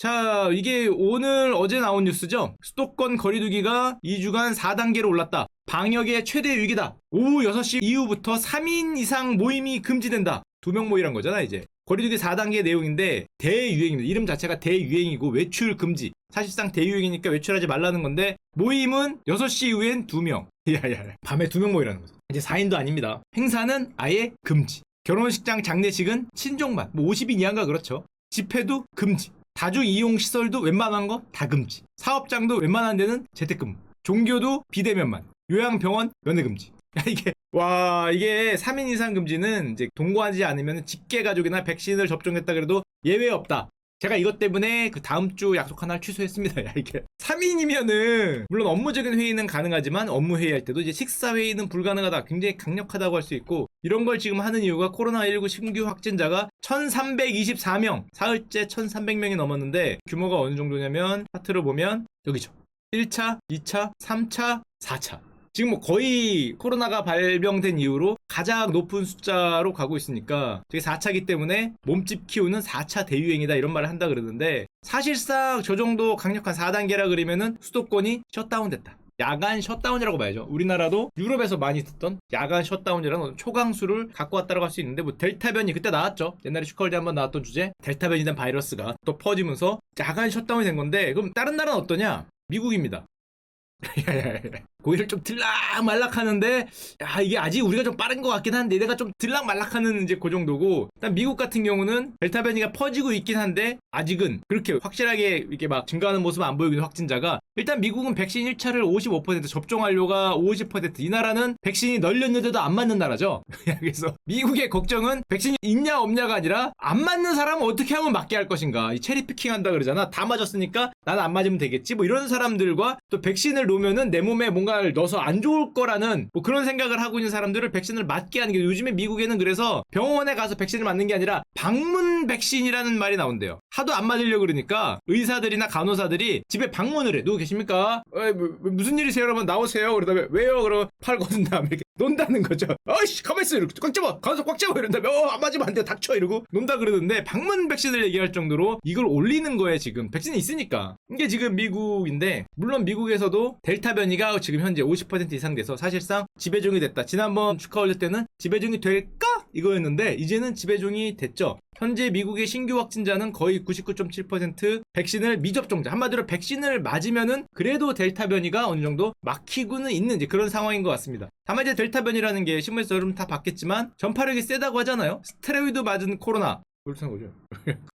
자, 이게 오늘 어제 나온 뉴스죠. 수도권 거리두기가 2주간 4단계로 올랐다. 방역의 최대 위기다. 오후 6시 이후부터 3인 이상 모임이 금지된다. 2명 모이란 거잖아 이제. 거리두기 4단계 내용인데 대유행입니다. 이름 자체가 대유행이고 외출 금지. 사실상 대유행이니까 외출하지 말라는 건데 모임은 6시 이후엔 2명. 야야, 밤에 2명 모이라는 거죠. 이제 4인도 아닙니다. 행사는 아예 금지. 결혼식장 장례식은 친족만, 뭐 50인 이하인가 그렇죠. 집회도 금지. 다중 이용 시설도 웬만한 거 다 금지. 사업장도 웬만한 데는 재택근무. 종교도 비대면만. 요양병원 면회 금지. 야, 이게 3인 이상 금지는 이제 동거하지 않으면 직계 가족이나 백신을 접종했다 그래도 예외 없다. 제가 이것 때문에 그 다음 주 약속 하나를 취소했습니다. 야, 이게 3인이면은 물론 업무적인 회의는 가능하지만 업무 회의할 때도 이제 식사 회의는 불가능하다. 굉장히 강력하다고 할 수 있고 이런 걸 지금 하는 이유가 코로나19 신규 확진자가 1324명, 사흘째 1300명이 넘었는데 규모가 어느 정도냐면 차트를 보면 여기죠. 1차, 2차, 3차, 4차. 지금 뭐 거의 코로나가 발병된 이후로 가장 높은 숫자로 가고 있으니까 저게 4차기 때문에 몸집 키우는 4차 대유행이다 이런 말을 한다 그러는데 사실상 저 정도 강력한 4단계라 그러면은 수도권이 셧다운됐다. 야간 셧다운이라고 봐야죠. 우리나라도 유럽에서 많이 듣던 야간 셧다운이라는 초강수를 갖고 왔다고 할 수 있는데 뭐 델타 변이 그때 나왔죠. 옛날에 슈컬대 한번 나왔던 주제 델타 변이된 바이러스가 또 퍼지면서 야간 셧다운이 된 건데 그럼 다른 나라는 어떠냐? 미국입니다. 고기를 좀 들락말락 하는데 야, 이게 아직 우리가 좀 빠른 것 같긴 한데 내가 좀 들락말락 하는 이제 그 정도고 일단 미국 같은 경우는 델타 변이가 퍼지고 있긴 한데 아직은 그렇게 확실하게 이렇게 막 증가하는 모습은 안 보이는 확진자가 일단 미국은 백신 1차를 55% 접종 완료가 50%이 나라는 백신이 널렸는데도 안 맞는 나라죠. 그래서 미국의 걱정은 백신이 있냐 없냐가 아니라 안 맞는 사람은 어떻게 하면 맞게 할 것인가. 이 체리 피킹 한다 그러잖아. 다 맞았으니까 나는 안 맞으면 되겠지 뭐 이런 사람들과 또 백신을 놓으면은 내 몸에 뭔가를 넣어서 안 좋을 거라는 뭐 그런 생각을 하고 있는 사람들을 백신을 맞게 하는 게 요즘에 미국에는 그래서 병원에 가서 백신을 맞는 게 아니라 방문 백신이라는 말이 나온대요. 하도 안 맞으려고 그러니까 의사들이나 간호사들이 집에 방문을 해. 누구 계십니까? 무슨 일이세요? 여러분 나오세요. 그러다가 왜요? 그러면 팔 걷은 다음에 이렇게 논다는 거죠. 어이씨 가만히 있어. 이렇게 꽉 잡아. 간호사 꽉 잡아. 이런 다음에 안 맞으면 안 돼. 닥쳐. 이러고 논다 그러는데 방문 백신을 얘기할 정도로 이걸 올리는 거예요. 지금 백신이 있으니까. 이게 지금 미국인데 물론 미국에서도 델타 변이가 지금 현재 50% 이상 돼서 사실상 지배종이 됐다. 지난번 축하 올릴 때는 지배종이 될까? 이거였는데 이제는 지배종이 됐죠. 현재 미국의 신규 확진자는 거의 99.7% 백신을 미접종자. 한마디로 백신을 맞으면은 그래도 델타 변이가 어느 정도 막히고는 있는 이제 그런 상황인 것 같습니다. 다만 이제 델타 변이라는 게 신문에서 여러분 다 봤겠지만 전파력이 세다고 하잖아요. 스테로이드 맞은 코로나. 그렇다는 거죠.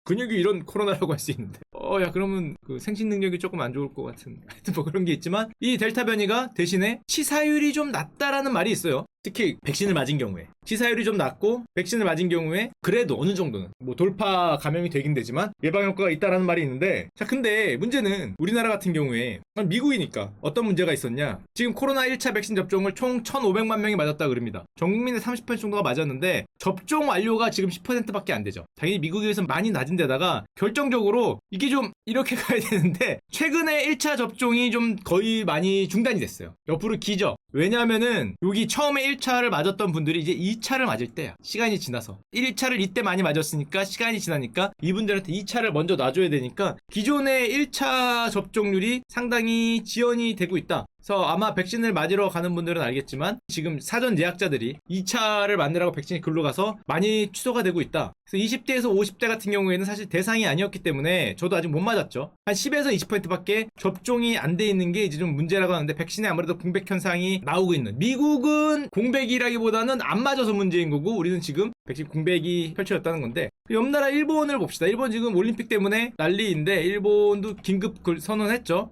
근육이 이런 코로나라고 할 수 있는데. 야, 그러면 그 생식 능력이 조금 안 좋을 것 같은. 하여튼 뭐 그런 게 있지만, 이 델타 변이가 대신에 치사율이 좀 낮다라는 말이 있어요. 특히 백신을 맞은 경우에. 치사율이 좀 낮고, 백신을 맞은 경우에, 그래도 어느 정도는, 뭐 돌파 감염이 되긴 되지만, 예방효과가 있다라는 말이 있는데, 자, 근데 문제는 우리나라 같은 경우에, 미국이니까 어떤 문제가 있었냐. 지금 코로나 1차 백신 접종을 총 1,500만 명이 맞았다 그럽니다. 전 국민의 30% 정도가 맞았는데, 접종 완료가 지금 10%밖에 안 되죠. 당연히 미국에 비해서는 많이 낮은 데다가 결정적으로 이게 좀 이렇게 가야 되는데 최근에 1차 접종이 좀 거의 많이 중단이 됐어요. 옆으로 기죠. 왜냐하면은 여기 처음에 1차를 맞았던 분들이 이제 2차를 맞을 때야. 시간이 지나서 1차를 이때 많이 맞았으니까 시간이 지나니까 이분들한테 2차를 먼저 놔줘야 되니까 기존의 1차 접종률이 상당히 지연이 되고 있다. 그래서 아마 백신을 맞으러 가는 분들은 알겠지만 지금 사전 예약자들이 2차를 맞느라고 백신이 글로 가서 많이 취소가 되고 있다. 그래서 20대에서 50대 같은 경우에는 사실 대상이 아니었기 때문에 저도 아직 못 맞았죠. 한 10에서 20%밖에 접종이 안 돼 있는 게 이제 좀 문제라고 하는데 백신에 아무래도 공백 현상이 나오고 있는. 미국은 공백이라기보다는 안 맞아서 문제인 거고 우리는 지금 백신 공백이 펼쳐졌다는 건데 옆나라 일본을 봅시다. 일본 지금 올림픽 때문에 난리인데 일본도 긴급 선언했죠.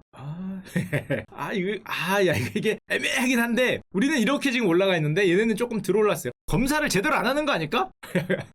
이게 애매하긴 한데 우리는 이렇게 지금 올라가 있는데 얘네는 조금 덜 올랐어요. 검사를 제대로 안 하는 거 아닐까?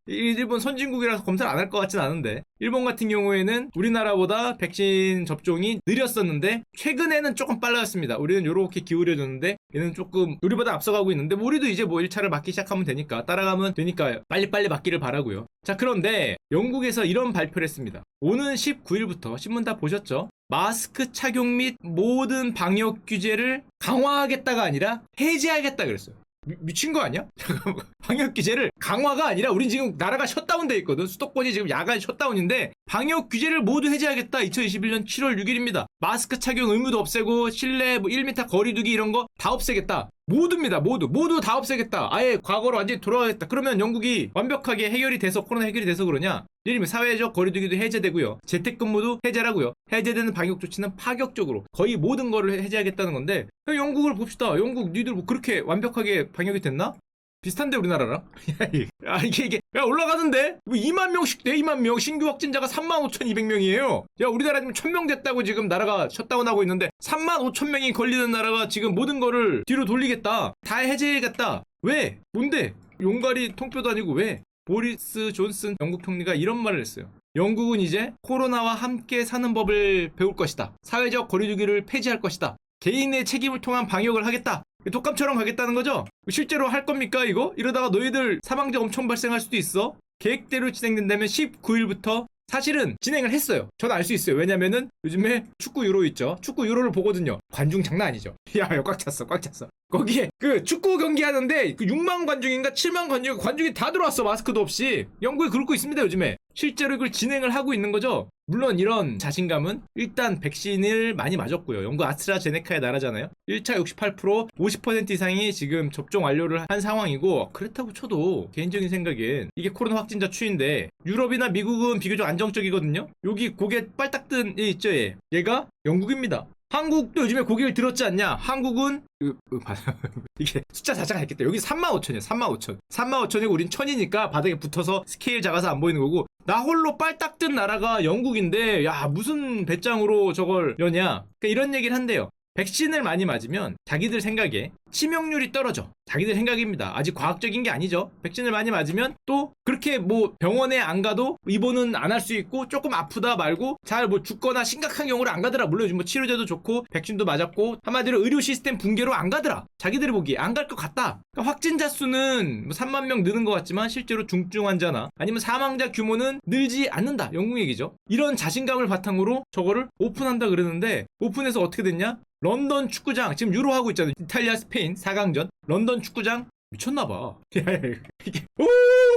일본 선진국이라서 검사를 안 할 것 같진 않은데 일본 같은 경우에는 우리나라보다 백신 접종이 느렸었는데 최근에는 조금 빨라졌습니다. 우리는 이렇게 기울여졌는데 얘는 조금 우리보다 앞서가고 있는데 우리도 이제 뭐 1차를 맞기 시작하면 되니까 따라가면 되니까 빨리빨리 맞기를 바라고요. 자, 그런데 영국에서 이런 발표를 했습니다. 오는 19일부터 신문 다 보셨죠? 마스크 착용 및 모든 방역 규제를 강화하겠다가 아니라 해제하겠다 그랬어요. 미친 거 아니야? 잠깐만. 방역 규제를 강화가 아니라 우린 지금 나라가 셧다운돼 있거든. 수도권이 지금 야간 셧다운인데 방역 규제를 모두 해제하겠다. 2021년 7월 6일입니다. 마스크 착용 의무도 없애고 실내 뭐 1m 거리 두기 이런 거 다 없애겠다. 모두입니다. 모두 다 없애겠다. 아예 과거로 완전히 돌아가겠다. 그러면 영국이 완벽하게 해결이 돼서 코로나 해결이 돼서 그러냐? 예를 들면 사회적 거리두기도 해제되고요. 재택근무도 해제라고요. 해제되는 방역 조치는 파격적으로 거의 모든 거를 해제하겠다는 건데 영국을 봅시다. 영국 니들 뭐 그렇게 완벽하게 방역이 됐나? 비슷한데 우리나라랑? 이게 야 올라가는데? 뭐 2만 명씩 돼 2만 명 신규 확진자가 35,200명이에요. 야 우리나라 지금 1,000명 됐다고 지금 나라가 셧다운하고 있는데 35,000명이 걸리는 나라가 지금 모든 거를 뒤로 돌리겠다. 다 해제해야겠다. 왜? 뭔데? 용가리 통뼈도 아니고 왜? 보리스 존슨 영국 총리가 이런 말을 했어요. 영국은 이제 코로나와 함께 사는 법을 배울 것이다. 사회적 거리두기를 폐지할 것이다. 개인의 책임을 통한 방역을 하겠다. 독감처럼 가겠다는 거죠? 실제로 할 겁니까 이거? 이러다가 너희들 사망자 엄청 발생할 수도 있어. 계획대로 진행된다면 19일부터 사실은 진행을 했어요. 저는 알 수 있어요. 왜냐면은 요즘에 축구 유로 있죠. 축구 유로를 보거든요. 관중 장난 아니죠. 야, 꽉 찼어. 거기에 그 축구 경기 하는데 그 6만 관중인가 7만 관중이 다 들어왔어. 마스크도 없이. 영국에 그러고 있습니다, 요즘에. 실제로 이걸 진행을 하고 있는 거죠. 물론 이런 자신감은 일단 백신을 많이 맞았고요. 영국 아스트라제네카의 나라잖아요. 1차 68%, 50% 이상이 지금 접종 완료를 한 상황이고 그렇다고 쳐도 개인적인 생각엔 이게 코로나 확진자 추인데 유럽이나 미국은 비교적 안정적이거든요. 여기 고개 빨딱 뜬 애 있죠, 얘가 영국입니다. 한국도 요즘에 고개를 들었지 않냐? 한국은 이게 숫자 자체가 있겠다. 여기 35,000이야. 35,000. 35,000이고 우린 1,000이니까 바닥에 붙어서 스케일 작아서 안 보이는 거고 나 홀로 빨딱 뜬 나라가 영국인데 야 무슨 배짱으로 저걸 여냐? 그러니까 이런 얘기를 한대요. 백신을 많이 맞으면 자기들 생각에 치명률이 떨어져. 자기들 생각입니다. 아직 과학적인 게 아니죠. 백신을 많이 맞으면 또 그렇게 뭐 병원에 안 가도 입원은 안 할 수 있고 조금 아프다 말고 잘 뭐 죽거나 심각한 경우를 안 가더라. 물론 요즘 뭐 치료제도 좋고 백신도 맞았고 한마디로 의료 시스템 붕괴로 안 가더라. 자기들이 보기에 안 갈 것 같다. 그러니까 확진자 수는 뭐 3만 명 느는 것 같지만 실제로 중증 환자나 아니면 사망자 규모는 늘지 않는다. 영국 얘기죠. 이런 자신감을 바탕으로 저거를 오픈한다 그러는데 오픈해서 어떻게 됐냐? 런던 축구장 지금 유로 하고 있잖아요. 이탈리아 스페인 4강전 런던 축구장 미쳤나봐. 이게 오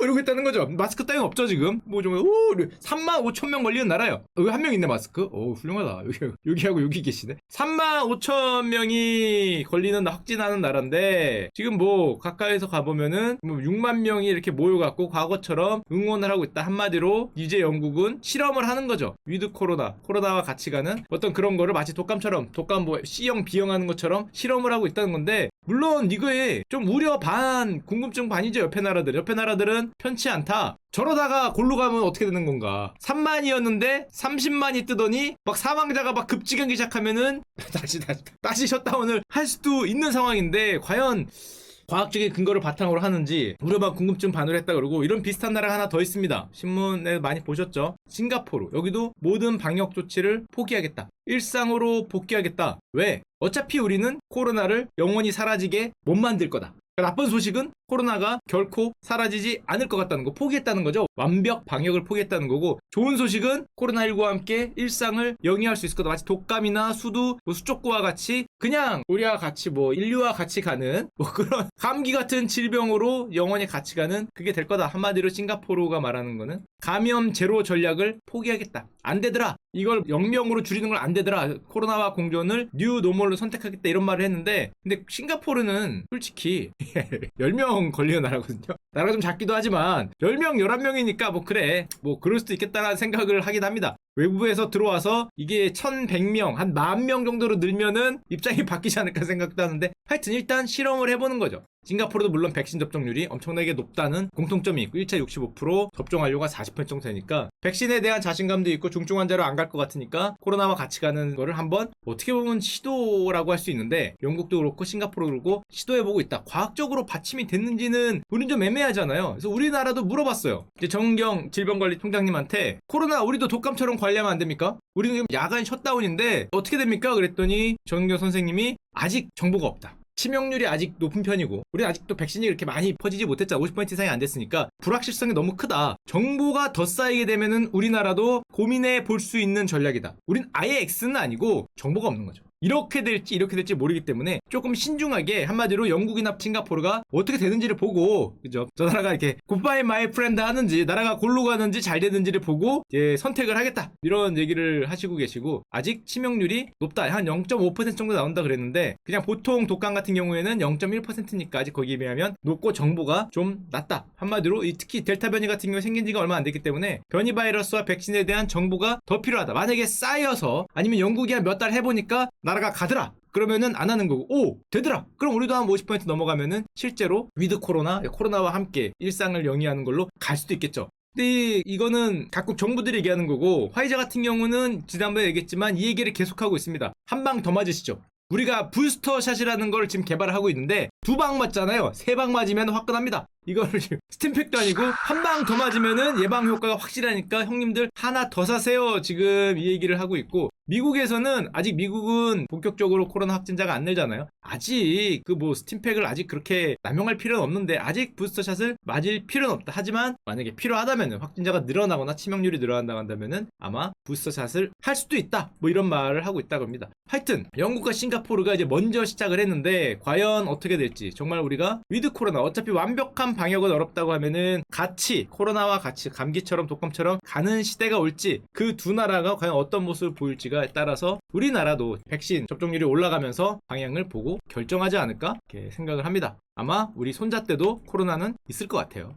이러고 있다는 거죠. 마스크 따윈 없죠 지금. 뭐 좀 오 35,000명 걸리는 나라요. 여기 한 명 있네 마스크. 오 훌륭하다. 여기하고 여기 계시네. 35,000명이 걸리는 확진하는 나라인데 지금 뭐 가까이서 가보면은 뭐 6만 명이 이렇게 모여갖고 과거처럼 응원을 하고 있다. 한마디로 이제 영국은 실험을 하는 거죠. 위드 코로나와 같이 가는 어떤 그런 거를 마치 독감 뭐 C형 B형 하는 것처럼 실험을 하고 있다는 건데 물론 이거에 좀 우려 반 궁금증 반이죠. 옆에 나라들은 편치 않다. 저러다가 골로 가면 어떻게 되는 건가. 3만이었는데 30만이 뜨더니 막 사망자가 막 급증하기 시작하면은 다시 셧다운을 할 수도 있는 상황인데 과연 과학적인 근거를 바탕으로 하는지 우려반 궁금증 반을 했다 그러고 이런 비슷한 나라가 하나 더 있습니다. 신문에 많이 보셨죠? 싱가포르. 여기도 모든 방역 조치를 포기하겠다. 일상으로 복귀하겠다. 왜? 어차피 우리는 코로나를 영원히 사라지게 못 만들 거다. 나쁜 소식은 코로나가 결코 사라지지 않을 것 같다는 거, 포기했다는 거죠. 완벽 방역을 포기했다는 거고, 좋은 소식은 코로나19와 함께 일상을 영위할 수 있을 거다. 마치 독감이나 수두, 뭐 수족구와 같이 그냥 우리와 같이 뭐 인류와 같이 가는 뭐 그런 감기 같은 질병으로 영원히 같이 가는 그게 될 거다. 한마디로 싱가포르가 말하는 거는 감염 제로 전략을 포기하겠다. 안 되더라. 이걸 0명으로 줄이는 걸 안 되더라. 코로나와 공존을 뉴 노멀로 선택하겠다 이런 말을 했는데 근데 싱가포르는 솔직히 10명 걸리는 나라거든요. 나라가 좀 작기도 하지만 10명, 11명이니까 뭐 그래. 뭐 그럴 수도 있겠다라는 생각을 하긴 합니다. 외부에서 들어와서 이게 1,100명, 한 10,000명 정도로 늘면은 입장이 바뀌지 않을까 생각도 하는데 하여튼 일단 실험을 해보는 거죠. 싱가포르도 물론 백신 접종률이 엄청나게 높다는 공통점이 있고 1차 65%, 접종 완료가 40% 정도 되니까 백신에 대한 자신감도 있고 중증 환자로 안 갈 것 같으니까 코로나와 같이 가는 거를 한번 어떻게 보면 시도라고 할 수 있는데 영국도 그렇고 싱가포르도 그렇고 시도해보고 있다. 과학적으로 받침이 됐는지는 우린 좀 애매하잖아요. 그래서 우리나라도 물어봤어요. 이제 정은경 질병관리통장님한테 코로나 우리도 독감처럼 관리하면 안 됩니까? 우리는 지금 야간 셧다운인데 어떻게 됩니까? 그랬더니 정은경 선생님이 아직 정보가 없다. 치명률이 아직 높은 편이고 우리는 아직도 백신이 그렇게 많이 퍼지지 못했잖아. 50% 이상이 안 됐으니까 불확실성이 너무 크다. 정보가 더 쌓이게 되면은 우리나라도 고민해 볼 수 있는 전략이다. 우린 아예 X는 아니고 정보가 없는 거죠. 이렇게 될지 모르기 때문에 조금 신중하게 한마디로 영국이나 싱가포르가 어떻게 되는지를 보고 그죠? 저 나라가 이렇게 굿바이 마이 프렌드 하는지 나라가 골로 가는지 잘 되는지를 보고 선택을 하겠다 이런 얘기를 하시고 계시고 아직 치명률이 높다 한 0.5% 정도 나온다 그랬는데 그냥 보통 독감 같은 경우에는 0.1%니까 아직 거기에 비하면 높고 정보가 좀 낮다 한마디로 특히 델타 변이 같은 경우에 생긴 지가 얼마 안 됐기 때문에 변이 바이러스와 백신에 대한 정보가 더 필요하다. 만약에 쌓여서 아니면 영국이 한 몇 달 해보니까 나라가 가더라. 그러면은 안 하는 거고 오 되더라 그럼 우리도 한 50% 넘어가면은 실제로 위드 코로나와 함께 일상을 영위하는 걸로 갈 수도 있겠죠. 근데 이거는 각국 정부들이 얘기하는 거고 화이자 같은 경우는 지난번에 얘기했지만 이 얘기를 계속하고 있습니다. 한 방 더 맞으시죠. 우리가 부스터샷이라는 걸 지금 개발을 하고 있는데 2방 맞잖아요. 3방 맞으면 화끈합니다. 이거를 스팀팩도 아니고 한 방 더 맞으면은 예방 효과가 확실하니까 형님들 하나 더 사세요. 지금 이 얘기를 하고 있고 미국에서는 아직 미국은 본격적으로 코로나 확진자가 안 늘잖아요. 아직 그 뭐 스팀팩을 아직 그렇게 남용할 필요는 없는데 아직 부스터샷을 맞을 필요는 없다. 하지만 만약에 필요하다면은 확진자가 늘어나거나 치명률이 늘어난다고 한다면은 아마 부스터샷을 할 수도 있다. 뭐 이런 말을 하고 있다고 합니다. 하여튼 영국과 싱가포르가 이제 먼저 시작을 했는데 과연 어떻게 될지 정말 우리가 위드 코로나 어차피 완벽한 방역은 어렵다고 하면은 같이 코로나와 같이 감기처럼 독감처럼 가는 시대가 올지 그 두 나라가 과연 어떤 모습을 보일지가 따라서 우리나라도 백신 접종률이 올라가면서 방향을 보고 결정하지 않을까 이렇게 생각을 합니다. 아마 우리 손자 때도 코로나는 있을 것 같아요.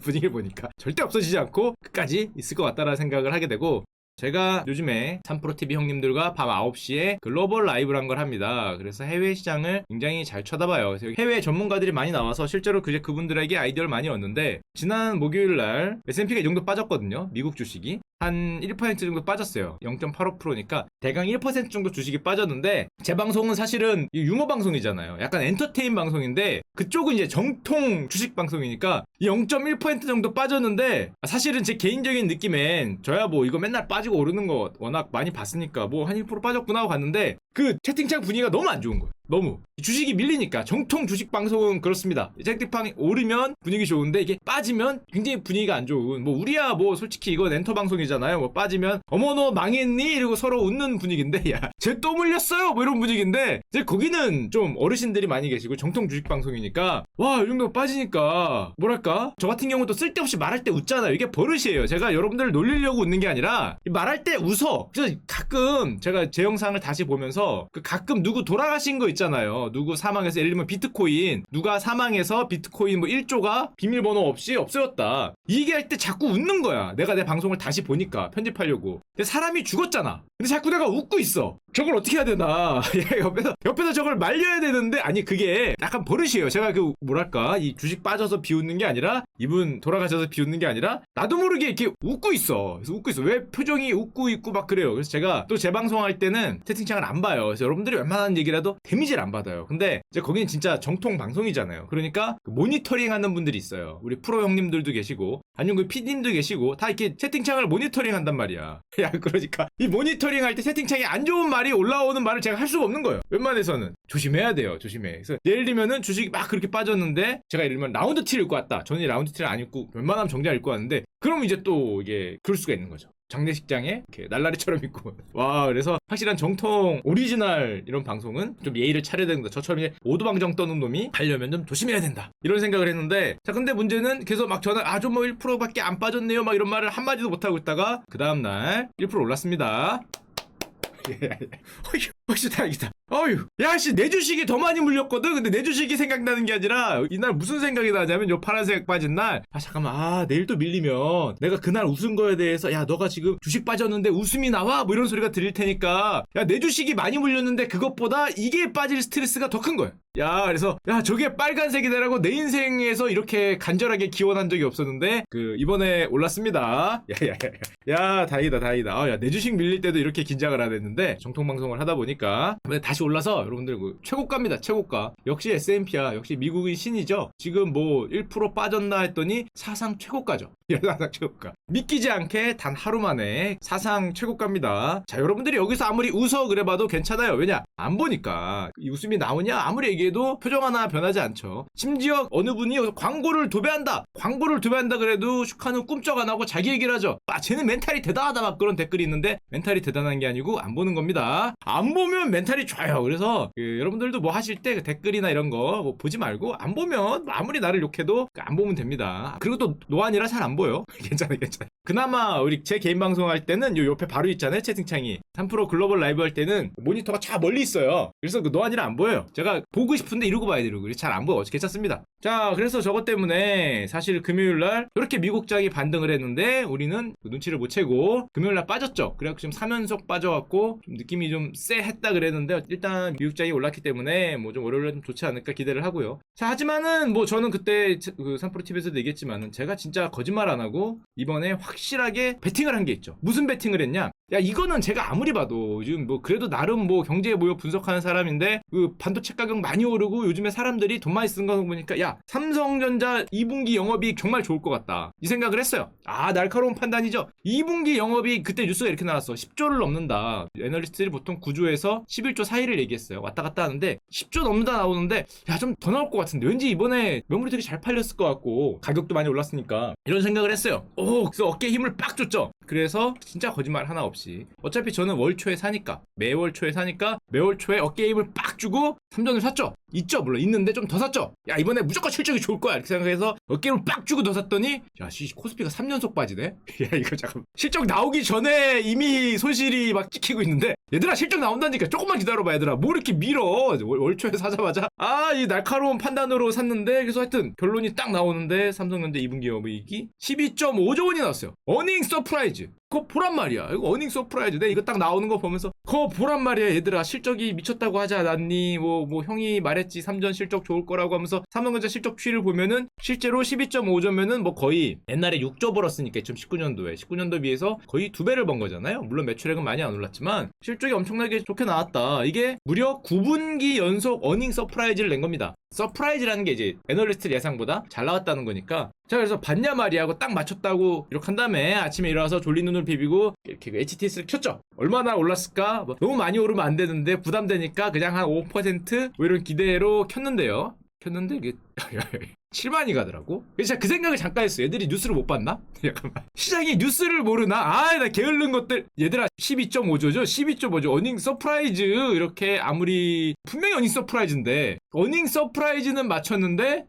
분위기를 보니까 절대 없어지지 않고 끝까지 있을 것 같다라는 생각을 하게 되고 제가 요즘에 3프로TV 형님들과 밤 9시에 글로벌 라이브란 걸 합니다. 그래서 해외 시장을 굉장히 잘 쳐다봐요. 해외 전문가들이 많이 나와서 실제로 그분들에게 아이디어를 많이 얻는데 지난 목요일 날 S&P가 이 정도 빠졌거든요. 미국 주식이. 한 1% 정도 빠졌어요. 0.85%니까 대강 1% 정도 주식이 빠졌는데 제 방송은 사실은 유머 방송이잖아요. 약간 엔터테인 방송인데 그쪽은 이제 정통 주식 방송이니까 0.1% 정도 빠졌는데 사실은 제 개인적인 느낌엔 저야 뭐 이거 맨날 빠지고 오르는 거 워낙 많이 봤으니까 뭐 한 1% 빠졌구나 하고 갔는데 그 채팅창 분위기가 너무 안 좋은 거예요. 너무 주식이 밀리니까 정통 주식 방송은 그렇습니다. 채팅창이 오르면 분위기 좋은데 이게 빠지면 굉장히 분위기가 안 좋은 뭐 우리야 뭐 솔직히 이건 엔터 방송이잖아요. 뭐 빠지면 어머 너 망했니? 이러고 서로 웃는 분위기인데 야 쟤 또 물렸어요 뭐 이런 분위기인데 이제 거기는 좀 어르신들이 많이 계시고 정통 주식 방송이니까 와 이 정도 빠지니까 뭐랄까 저 같은 경우도 쓸데없이 말할 때 웃잖아요. 이게 버릇이에요. 제가 여러분들을 놀리려고 웃는 게 아니라 말할 때 웃어. 그래서 가끔 제가 제 영상을 다시 보면서 그 가끔 누구 돌아가신 거 있잖아요. 누구 사망해서 예를 들면 비트코인 누가 사망해서 비트코인 뭐 1조가 비밀번호 없이 없어졌다. 이 얘기할 때 자꾸 웃는 거야. 내가 내 방송을 다시 보니까 편집하려고. 근데 사람이 죽었잖아. 근데 자꾸 내가 웃고 있어. 저걸 어떻게 해야 되나. 옆에서 저걸 말려야 되는데 아니 그게 약간 버릇이에요. 제가 그 뭐랄까 이 주식 빠져서 비웃는 게 아니라 이분 돌아가셔서 비웃는 게 아니라 나도 모르게 이렇게 웃고 있어. 그래서 웃고 있어. 왜 표정이 웃고 있고 막 그래요. 그래서 제가 또 재방송할 때는 채팅창을 안 봐요. 그래서 여러분들이 웬만한 얘기라도 데미지를 안 받아요. 근데 이제 거기는 진짜 정통 방송이잖아요. 그러니까 그 모니터링 하는 분들이 있어요. 우리 프로 형님들도 계시고 아니면 그 PD님도 계시고 다 이렇게 채팅창을 모니터링 한단 말이야. 야 그러니까 이 모니터링 할 때 채팅창에 안 좋은 말이 올라오는 말을 제가 할 수가 없는 거예요. 웬만해서는 조심해야 돼요. 조심해. 그래서 예를 들면은 주식이 막 그렇게 빠졌는데 제가 예를 들면 라운드 티를 읽고 왔다. 저는 라운드 티를 안 읽고 웬만하면 정장 읽고 왔는데 그럼 이제 또 이게 그럴 수가 있는 거죠. 장례식장에 이렇게 날라리처럼 입고 와 그래서 확실한 정통 오리지널 이런 방송은 좀 예의를 차려야 된다. 저처럼 이제 오두방정 떠는 놈이 하려면 좀 조심해야 된다 이런 생각을 했는데 자 근데 문제는 계속 막 전화 좀 뭐 1%밖에 안 빠졌네요 막 이런 말을 한마디도 못하고 있다가 그 다음날 1% 올랐습니다. 어휴 다행이다. 어휴 야씨 내 주식이 더 많이 물렸거든. 근데 내 주식이 생각나는 게 아니라 이날 무슨 생각이 나냐면 요 파란색 빠진 날 잠깐만 내일 또 밀리면 내가 그날 웃은 거에 대해서 야 너가 지금 주식 빠졌는데 웃음이 나와? 뭐 이런 소리가 들릴 테니까 야 내 주식이 많이 물렸는데 그것보다 이게 빠질 스트레스가 더 큰 거야. 야 그래서 야 저게 빨간색이다라고 내 인생에서 이렇게 간절하게 기원한 적이 없었는데 그 이번에 올랐습니다. 야 다행이다. 야 내 주식 밀릴 때도 이렇게 긴장을 안 했는데 정통방송을 하다 보니까 다시 올라서 여러분들 최고가입니다. 최고가. 역시 S&P야. 역시 미국인 신이죠. 지금 뭐 1% 빠졌나 했더니 사상 최고가죠. 사상 최고가. 믿기지 않게 단 하루 만에 사상 최고가입니다. 자 여러분들이 여기서 아무리 웃어 그래봐도 괜찮아요. 왜냐 안 보니까 이 웃음이 나오냐 아무리 얘기해도 표정 하나 변하지 않죠. 심지어 어느 분이 광고를 도배한다 그래도 슈카는 꿈쩍 안 하고 자기 얘기를 하죠. 쟤는 멘탈이 대단하다 막 그런 댓글이 있는데 멘탈이 대단한 게 아니고 안 보는 겁니다. 안 보면 멘탈이 좋아요. 그래서 여러분들도 뭐 하실 때 댓글이나 이런 거 뭐 보지 말고 안 보면 아무리 나를 욕해도 안 보면 됩니다. 그리고 또 노안이라 잘 안 보여. 괜찮아. 그나마 우리 제 개인 방송할 때는 요 옆에 바로 있잖아요, 채팅창이. 3프로 글로벌 라이브 할 때는 모니터가 쫙 멀리 있어요. 그래서 그 노안이라 안 보여요. 제가 보고 싶은데 이러고 봐야 되고 잘 안 보여. 괜찮습니다. 자, 그래서 저것 때문에 사실 금요일날 이렇게 미국장이 반등을 했는데 우리는 눈치를 못 채고 금요일날 빠졌죠. 그래갖고 지금 3연속 빠져갖고 좀 느낌이 좀 쎄했다 그랬는데 일단 미국장이 올랐기 때문에 뭐 좀 월요일에 좀 좋지 않을까 기대를 하고요. 자, 하지만은 뭐 저는 그때 그 3프로TV에서도 얘기했지만은 제가 진짜 거짓말 안 하고 이번에 확실하게 베팅을 한 게 있죠. 무슨 베팅을 했냐? 야, 이거는 제가 아무리 봐도 요즘 뭐 그래도 나름 뭐 경제 모여 분석하는 사람인데 그 반도체 가격 많이 오르고 요즘에 사람들이 돈 많이 쓰는 거 보니까 야, 삼성전자 2분기 영업이익 정말 좋을 것 같다. 이 생각을 했어요. 아, 날카로운 판단이죠. 2분기 영업이익 그때 뉴스가 이렇게 나왔어. 10조를 넘는다. 애널리스트들이 보통 9조에서 11조 사이를 얘기했어요. 왔다 갔다 하는데 10조 넘는다 나오는데 야, 좀 더 나올 것 같은데 왠지 이번에 명물이 되게 잘 팔렸을 것 같고 가격도 많이 올랐으니까 이런 생각을 했어요. 그래서 어깨에 힘을 빡 줬죠. 그래서 진짜 거짓말 하나 없이 어차피 저는 월 초에 사니까 매월 초에 어깨에 힘을 빡 주고 3전을 샀죠. 있죠, 물론 있는데 좀 더 샀죠. 야, 이번에 무조건 실적이 좋을 거야 이렇게 생각해서 어깨에 힘을 빡 주고 더 샀더니 야, 코스피가 3연속 빠지네. 야, 이거 잠깐 실적 나오기 전에 이미 손실이 막 찍히고 있는데 얘들아, 실적 나온다니까 조금만 기다려봐. 얘들아, 뭐 이렇게 밀어. 월 초에 사자마자 이 날카로운 판단으로 샀는데 그래서 하여튼 결론이 딱 나오는데 삼성전자 2분기 영업이익이 12.5조 원이 나왔어요. 어닝 서프라이즈. 그거 보란 말이야. 이거 어닝 서프라이즈. 내가 이거 딱 나오는 거 보면서 그거 보란 말이야. 얘들아, 실적이 미쳤다고 하지 않았니? 뭐 형이 말했지. 3전 실적 좋을 거라고 하면서 삼성전자 실적 추이를 보면은 실제로 12.5조면은 뭐 거의 옛날에 6조 벌었으니까 2019년도에 19년도 비해서 거의 2배를 번 거잖아요. 물론 매출액은 많이 안 올랐지만 실적이 엄청나게 좋게 나왔다. 이게 무려 9분기 연속 어닝 서프라이즈를 낸 겁니다. 서프라이즈라는 게 이제 애널리스트 예상보다 잘 나왔다는 거니까. 자, 그래서 봤냐 말이야 하고 딱 맞췄다고 이렇게 한 다음에 아침에 일어나서 졸린 눈을 비비고 이렇게 그 HTS를 켰죠. 얼마나 올랐을까? 뭐 너무 많이 오르면 안 되는데 부담되니까 그냥 한 5%뭐 이런 기대로 켰는데요. 켰는데 이게 7만이 가더라고. 그래서 그 생각을 잠깐 했어요. 얘들이 뉴스를 못 봤나? 잠깐만. 시장이 뉴스를 모르나? 나 게을른 것들. 얘들아, 12.5조죠? 12.5조. 어닝 서프라이즈. 이렇게 아무리 분명히 어닝 서프라이즈인데 어닝 서프라이즈는 맞췄는데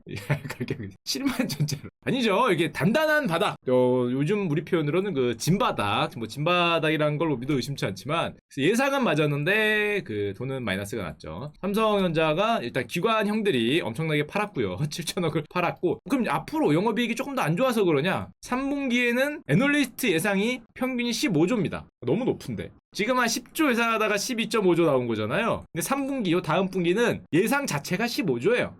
가격이 7만 전체로. 아니죠. 이게 단단한 바닥. 요즘 우리 표현으로는 그 진바닥. 뭐 진바닥이라는 걸 믿어 의심치 않지만 예상은 맞았는데 그 돈은 마이너스가 났죠. 삼성전자가 일단 기관 형들이 엄청나게 팔았고요. 7천억을 팔았고. 그럼 앞으로 영업이익이 조금 더 안 좋아서 그러냐? 3분기에는 애널리스트 예상이 평균이 15조입니다. 너무 높은데. 지금 한 10조 예상하다가 12.5조 나온 거잖아요. 근데 3분기, 요 다음 분기는 예상 자체가 15조예요.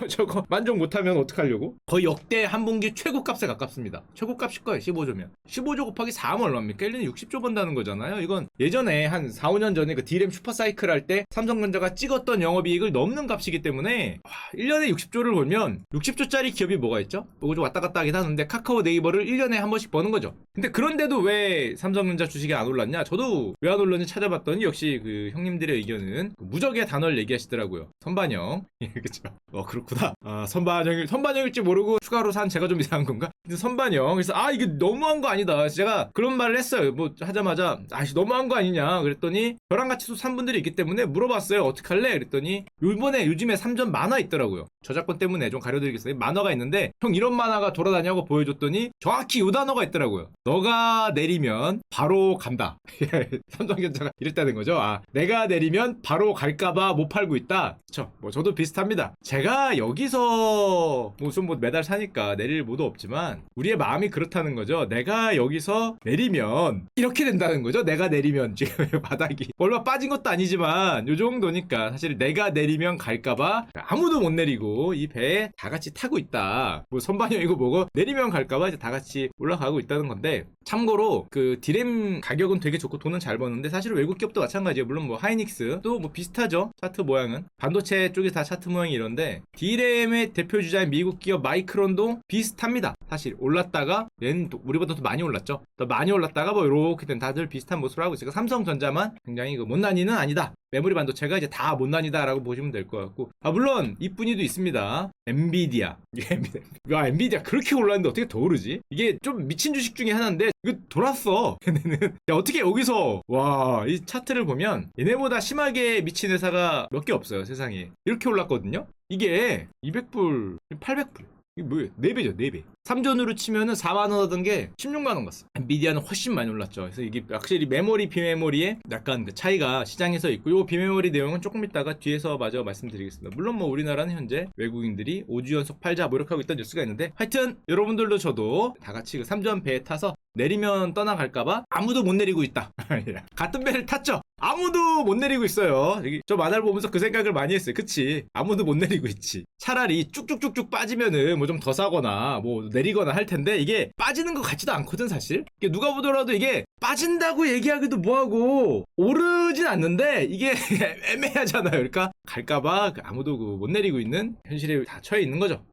저거 만족 못하면 어떡하려고? 거의 역대 한 분기 최고값에 가깝습니다. 최고값일 거예요, 15조면. 15조 곱하기 4하면 얼마입니까? 1년에 60조 번다는 거잖아요. 이건 예전에 한 4, 5년 전에 그 D램 슈퍼사이클 할 때 삼성전자가 찍었던 영업이익을 넘는 값이기 때문에 1년에 60조를 벌면 60조짜리 기업이 뭐가 있죠? 뭐 좀 왔다 갔다 하긴 하는데 카카오 네이버를 1년에 한 번씩 버는 거죠. 근데 그런데도 왜 삼성전자 주식이 안 올랐냐? 저도 왜 안 올랐는지 찾아봤더니 역시 그 형님들의 의견은 그 무적의 단어를 얘기하시더라고요. 선반영. 그쵸. 그렇구나. 선반영일지 모르고 추가로 산 제가 좀 이상한 건가? 근데 선반영. 그래서 이게 너무한 거 아니다. 제가 그런 말을 했어요. 뭐 하자마자 너무한 거 아니냐 그랬더니 저랑 같이 또 산 분들이 있기 때문에 물어봤어요. 어떡할래? 그랬더니 요즘에 3전 만화 있더라고요. 저작권 때문에 좀 가려드리겠습니다. 만화가 있는데 형 이런 만화가 돌아다냐고 보여줬더니 정확히 요 단어가 있더라고요. 너가 내리면 바로 간다. 삼성전자가 이랬다는 거죠. 내가 내리면 바로 갈까봐 못 팔고 있다. 그쵸. 뭐 저도 비슷합니다. 제가 여기서 무슨 뭐 매달 사니까 내릴 모도 없지만 우리의 마음이 그렇다는 거죠. 내가 여기서 내리면 이렇게 된다는 거죠. 내가 내리면 지금 바닥이 얼마 빠진 것도 아니지만 요 정도니까 사실 내가 내리면 갈까봐 아무도 못 내리고 이 배에 다 같이 타고 있다. 뭐 선반영이고 뭐고 내리면 갈까봐 이제 다 같이 올라가고 있다는 건데 참고로 그 디램 가격은 되게 좋고 돈은 잘 버는데 사실 외국 기업도 마찬가지예요. 물론 뭐 하이닉스도 뭐 비슷하죠. 차트 모양은 반도체 쪽이 다 차트 모양이 이런데 디램의 대표 주자인 미국 기업 마이크론도 비슷합니다. 사실 올랐다가 얘는 우리보다 더 많이 올랐죠. 더 많이 올랐다가 뭐 이렇게 된 다들 비슷한 모습을 하고 있으니까 삼성전자만 굉장히 그 못난이는 아니다. 메모리 반도체가 이제 다 못난이다라고 보시면 될 것 같고, 물론 이뿐이도 있습니다. 엔비디아. 야, 엔비디아 그렇게 올랐는데 어떻게 더 오르지? 이게 좀 미친 주식 중에 하나인데 이거 돌았어. 얘네는 야, 어떻게 여기서 와, 이 차트를 보면 얘네보다 심하게 미친 회사가 몇 개 없어요, 세상에. 이렇게 올랐거든요. 이게 200불, 800불. 이게 뭐예요? 4배죠, 4배. 3전으로 치면은 4만원 하던 게 16만원 갔어. 엔비디아는 훨씬 많이 올랐죠. 그래서 이게 확실히 메모리, 비메모리에 약간 그 차이가 시장에서 있고, 요 비메모리 내용은 조금 이따가 뒤에서 마저 말씀드리겠습니다. 물론 뭐 우리나라는 현재 외국인들이 5주 연속 팔자 뭐 이렇게 하고 있다는 뉴스가 있는데, 하여튼 여러분들도 저도 다 같이 그 3전 배에 타서 내리면 떠나갈까봐 아무도 못 내리고 있다. 같은 배를 탔죠. 아무도 못 내리고 있어요. 저 만화를 보면서 그 생각을 많이 했어요. 그치? 아무도 못 내리고 있지. 차라리 쭉쭉쭉쭉 빠지면은 뭐 좀 더 사거나 뭐 내리거나 할 텐데, 이게 빠지는 것 같지도 않거든 사실. 이게 누가 보더라도 이게 빠진다고 얘기하기도 뭐하고 오르진 않는데 이게 애매하잖아요. 그러니까 갈까봐 아무도 못 내리고 있는 현실에 다 처해 있는 거죠.